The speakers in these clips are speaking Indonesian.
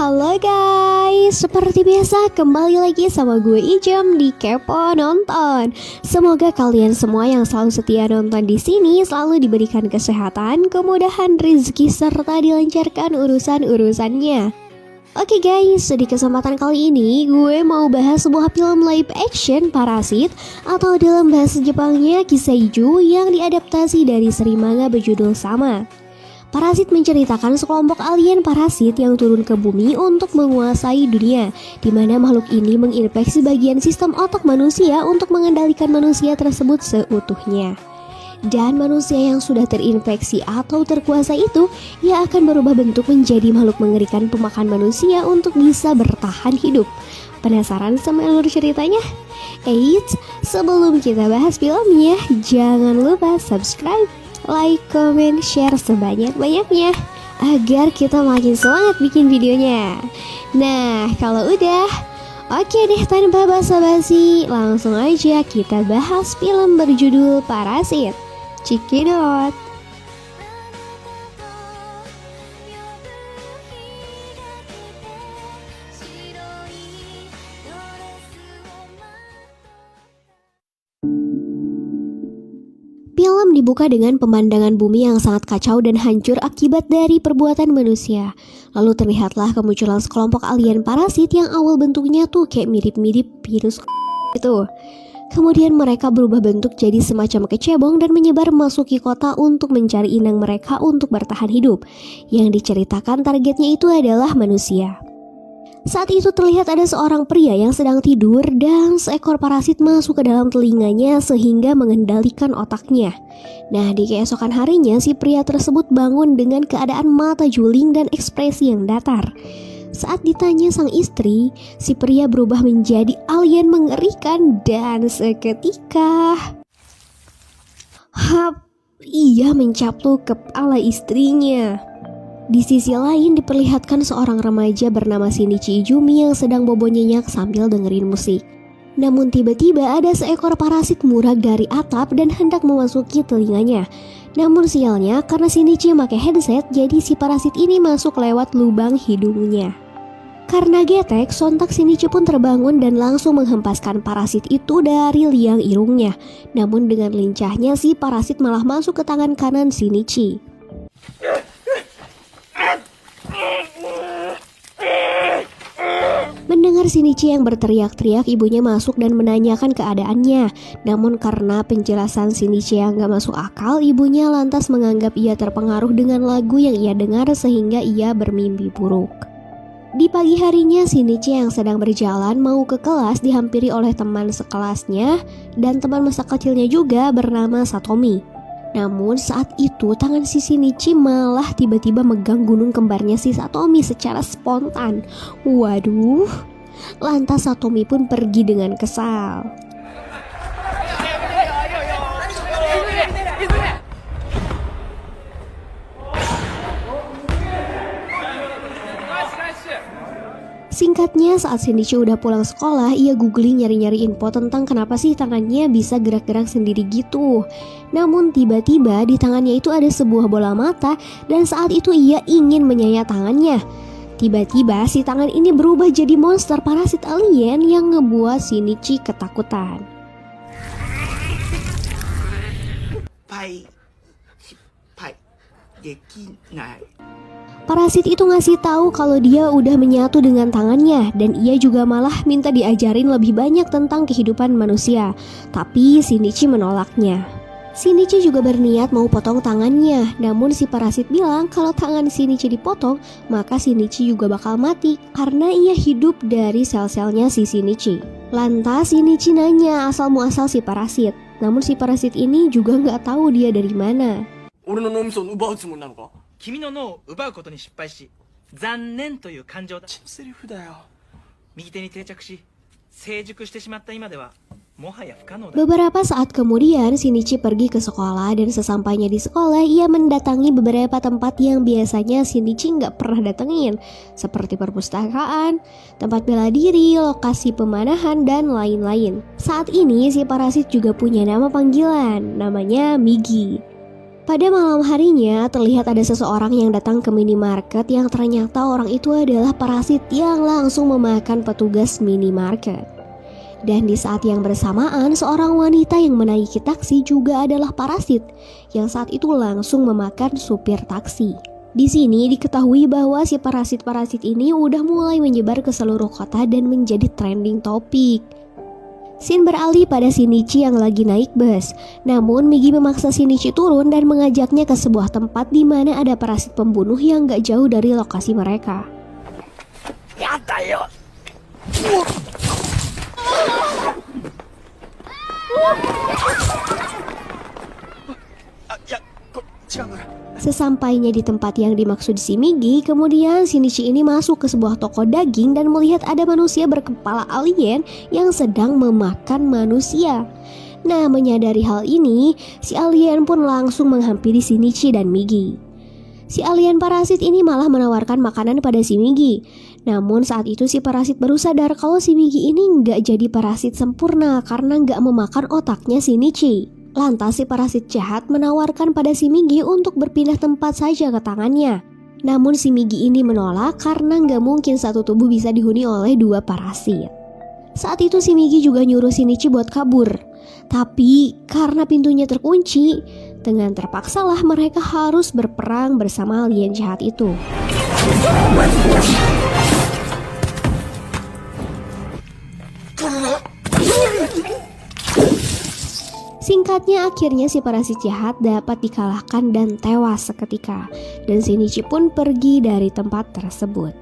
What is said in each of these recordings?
Halo guys, seperti biasa kembali lagi sama gue Ijam di Kepo Nonton. Semoga kalian semua yang selalu setia nonton di sini selalu diberikan kesehatan, kemudahan rezeki serta dilancarkan urusan-urusannya. Oke guys, di kesempatan kali ini gue mau bahas sebuah film live action Parasit atau dalam bahasa Jepangnya Kiseiju yang diadaptasi dari seri manga berjudul sama. Parasit menceritakan sekelompok alien parasit yang turun ke bumi untuk menguasai dunia, di mana makhluk ini menginfeksi bagian sistem otak manusia untuk mengendalikan manusia tersebut seutuhnya. Dan manusia yang sudah terinfeksi atau terkuasai itu, ia akan berubah bentuk menjadi makhluk mengerikan pemakan manusia untuk bisa bertahan hidup. Penasaran sama alur ceritanya? Eits, sebelum kita bahas filmnya, jangan lupa subscribe, like, comment, share sebanyak-banyaknya agar kita makin semangat bikin videonya. Nah, kalau udah, oke deh, tanpa basa-basi, langsung aja kita bahas film berjudul Parasit. Check it out. Film dibuka dengan pemandangan bumi yang sangat kacau dan hancur akibat dari perbuatan manusia. Lalu terlihatlah kemunculan sekelompok alien parasit yang awal bentuknya tuh kayak mirip-mirip virus itu. Kemudian mereka berubah bentuk jadi semacam kecebong dan menyebar memasuki kota untuk mencari inang mereka untuk bertahan hidup. Yang diceritakan targetnya itu adalah manusia. Saat itu terlihat ada seorang pria yang sedang tidur dan seekor parasit masuk ke dalam telinganya sehingga mengendalikan otaknya. Nah, di keesokan harinya si pria tersebut bangun dengan keadaan mata juling dan ekspresi yang datar. Saat ditanya sang istri, si pria berubah menjadi alien mengerikan dan seketika ia mencaplok kepala istrinya. Di sisi lain diperlihatkan seorang remaja bernama Shinichi Izumi yang sedang bobo nyenyak sambil dengerin musik. Namun tiba-tiba ada seekor parasit murah dari atap dan hendak memasuki telinganya. Namun sialnya karena Shinichi pakai headset, jadi si parasit ini masuk lewat lubang hidungnya. Karena getek, sontak Shinichi pun terbangun dan langsung menghempaskan parasit itu dari liang irungnya. Namun dengan lincahnya si parasit malah masuk ke tangan kanan Shinichi. Mendengar Shinichi yang berteriak-teriak, ibunya masuk dan menanyakan keadaannya. Namun karena penjelasan Shinichi yang gak masuk akal, ibunya lantas menganggap ia terpengaruh dengan lagu yang ia dengar sehingga ia bermimpi buruk. Di pagi harinya, Shinichi yang sedang berjalan mau ke kelas dihampiri oleh teman sekelasnya dan teman masa kecilnya juga bernama Satomi. Namun saat itu tangan si Shinichi malah tiba-tiba megang gunung kembarnya si Satomi secara spontan. Waduh, lantas Satomi pun pergi dengan kesal. Singkatnya, saat Shinichi udah pulang sekolah, ia googling nyari-nyari info tentang kenapa sih tangannya bisa gerak-gerak sendiri gitu. Namun tiba-tiba di tangannya itu ada sebuah bola mata dan saat itu ia ingin menyayat tangannya. Tiba-tiba si tangan ini berubah jadi monster parasit alien yang ngebuat Shinichi ketakutan. Parasit itu ngasih tahu kalau dia udah menyatu dengan tangannya dan ia juga malah minta diajarin lebih banyak tentang kehidupan manusia. Tapi Shinichi menolaknya. Shinichi juga berniat mau potong tangannya, namun si parasit bilang kalau tangan Shinichi dipotong, maka Shinichi juga bakal mati karena ia hidup dari sel-selnya si Shinichi. Lantas Shinichi nanya asal muasal si parasit, namun si parasit ini juga nggak tahu dia dari mana. 君の脳を奪うことに失敗し、残念という感情だ。セリフだよ。右手に定着し、成熟してしまった今ではもはや不可能だ。Beberapa saat kemudian Shinichi pergi ke sekolah dan sesampainya di sekolah ia mendatangi beberapa tempat yang biasanya Shinichi nggak pernah datengin, seperti perpustakaan, tempat bela diri, lokasi pemanahan, dan lain-lain. Saat ini si parasit juga punya nama panggilan, namanya Migi. Pada malam harinya, terlihat ada seseorang yang datang ke minimarket yang ternyata orang itu adalah parasit yang langsung memakan petugas minimarket. Dan di saat yang bersamaan, seorang wanita yang menaiki taksi juga adalah parasit yang saat itu langsung memakan supir taksi. Di sini diketahui bahwa si parasit-parasit ini udah mulai menyebar ke seluruh kota dan menjadi trending topik. Scene beralih pada Shinichi yang lagi naik bus. Namun Migi memaksa Shinichi turun dan mengajaknya ke sebuah tempat di mana ada parasit pembunuh yang gak jauh dari lokasi mereka. Sesampainya di tempat yang dimaksud si Migi, kemudian Shinichi ini masuk ke sebuah toko daging dan melihat ada manusia berkepala alien yang sedang memakan manusia. Nah, menyadari hal ini, si alien pun langsung menghampiri Shinichi dan Migi. Si alien parasit ini malah menawarkan makanan pada si Migi. Namun saat itu si parasit baru sadar kalau si Migi ini nggak jadi parasit sempurna karena nggak memakan otaknya Shinichi. Lantas si parasit jahat menawarkan pada si Migi untuk berpindah tempat saja ke tangannya. Namun si Migi ini menolak karena nggak mungkin satu tubuh bisa dihuni oleh dua parasit. Saat itu si Migi juga nyuruh Shinichi buat kabur. Tapi karena pintunya terkunci, dengan terpaksalah mereka harus berperang bersama alien jahat itu. Singkatnya, akhirnya si parasit jahat dapat dikalahkan dan tewas seketika, dan Shinichi pun pergi dari tempat tersebut.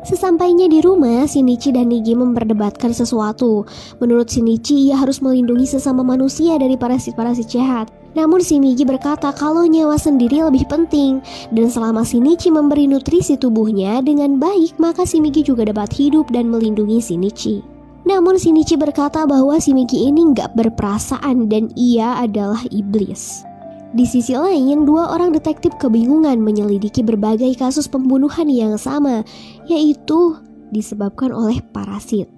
Sesampainya di rumah, Shinichi dan Nigi memperdebatkan sesuatu. Menurut Shinichi, ia harus melindungi sesama manusia dari parasit-parasit jahat. Namun si Migi berkata kalau nyawa sendiri lebih penting, dan selama Shinichi memberi nutrisi tubuhnya dengan baik, maka si Migi juga dapat hidup dan melindungi Shinichi. Namun Shinichi berkata bahwa si Migi ini nggak berperasaan dan ia adalah iblis. Di sisi lain, dua orang detektif kebingungan menyelidiki berbagai kasus pembunuhan yang sama, yaitu disebabkan oleh parasit.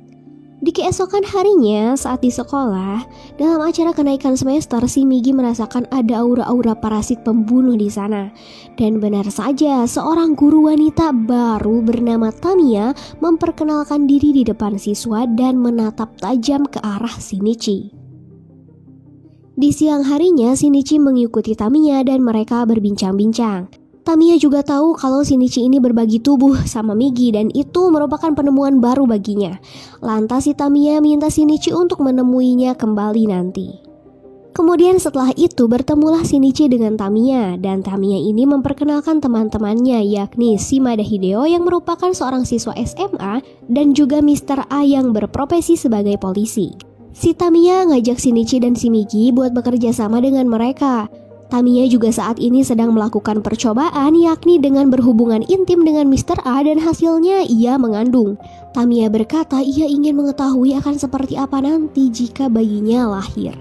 Di keesokan harinya, saat di sekolah, dalam acara kenaikan semester, si Migi merasakan ada aura-aura parasit pembunuh di sana. Dan benar saja, seorang guru wanita baru bernama Tamiya memperkenalkan diri di depan siswa dan menatap tajam ke arah Shinichi. Di siang harinya, Shinichi mengikuti Tamiya dan mereka berbincang-bincang. Tamiya juga tahu kalau Shinichi ini berbagi tubuh sama Migi dan itu merupakan penemuan baru baginya. Lantas si Tamiya minta Shinichi untuk menemuinya kembali nanti. Kemudian setelah itu bertemulah Shinichi dengan Tamiya, dan Tamiya ini memperkenalkan teman-temannya, yakni Shimada Hideo yang merupakan seorang siswa SMA dan juga Mr. A yang berprofesi sebagai polisi. Si Tamiya ngajak Shinichi dan si Migi buat bekerja sama dengan mereka. Tamiya juga saat ini sedang melakukan percobaan, yakni dengan berhubungan intim dengan Mr. A dan hasilnya ia mengandung. Tamiya berkata ia ingin mengetahui akan seperti apa nanti jika bayinya lahir.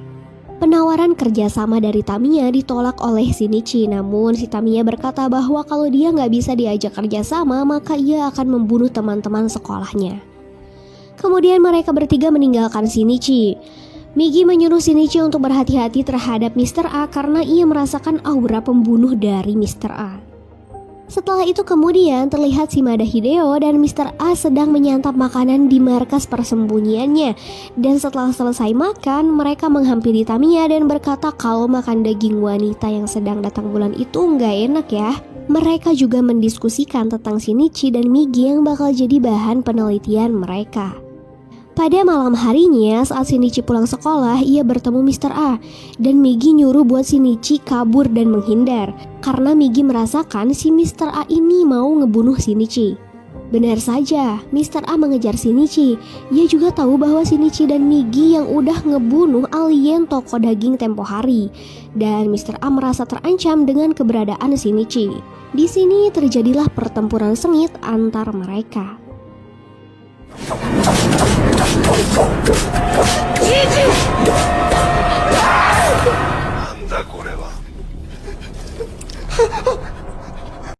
Penawaran kerjasama dari Tamiya ditolak oleh Shinichi, namun si Tamiya berkata bahwa kalau dia nggak bisa diajak kerjasama maka ia akan membunuh teman-teman sekolahnya. Kemudian mereka bertiga meninggalkan Shinichi. Migi menyuruh Shinichi untuk berhati-hati terhadap Mr. A karena ia merasakan aura pembunuh dari Mr. A. Setelah itu kemudian terlihat Shimada Hideo dan Mr. A sedang menyantap makanan di markas persembunyiannya. Dan setelah selesai makan, mereka menghampiri Tamiya dan berkata kalau makan daging wanita yang sedang datang bulan itu nggak enak ya. Mereka juga mendiskusikan tentang Shinichi dan Migi yang bakal jadi bahan penelitian mereka. Pada malam harinya, saat Shinichi pulang sekolah, ia bertemu Mr. A dan Migi nyuruh buat Shinichi kabur dan menghindar karena Migi merasakan si Mr. A ini mau ngebunuh Shinichi. Benar saja, Mr. A mengejar Shinichi. Ia juga tahu bahwa Shinichi dan Migi yang udah ngebunuh alien toko daging tempo hari, dan Mr. A merasa terancam dengan keberadaan Shinichi. Di sini terjadilah pertempuran sengit antar mereka.